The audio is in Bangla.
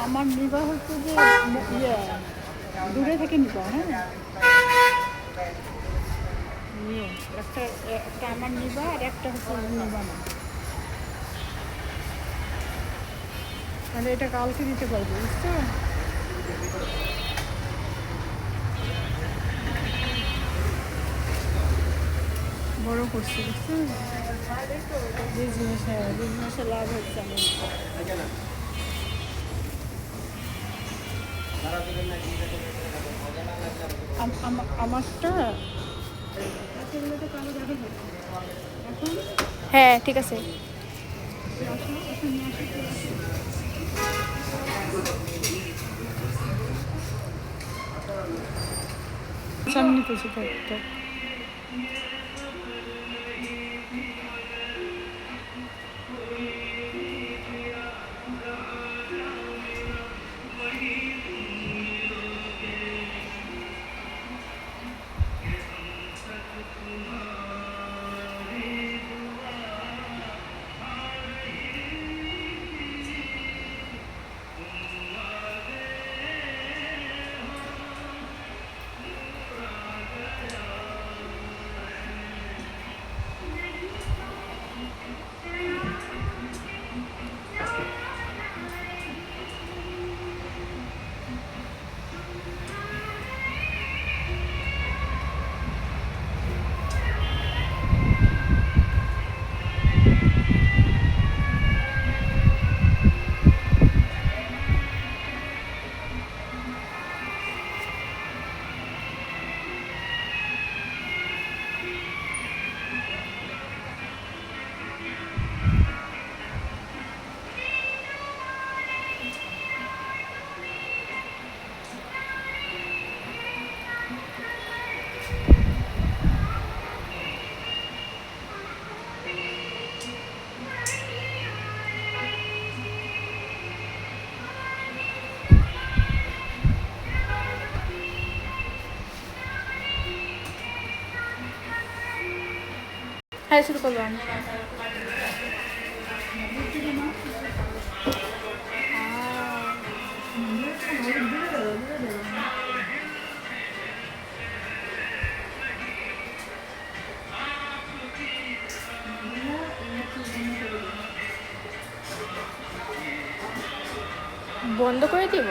আমার নিবা হচ্ছে যে ইয়ে দূরে থেকে নিবা, হ্যাঁ নিও একটা, একটা আমার নিবা আর একটা হচ্ছে নিবা না, তাহলে এটা কালকে দিতে পারবো, বুঝছো? বড় করছি, বুঝছো? বিজনেস, হ্যাঁ বিজনেসে লাভ হচ্ছে আমারটা হ্যাঁ ঠিক আছে। সামনে তো সেটা একটা হ্যাঁ শুরু করবো আমি। বন্ধ করে দিব।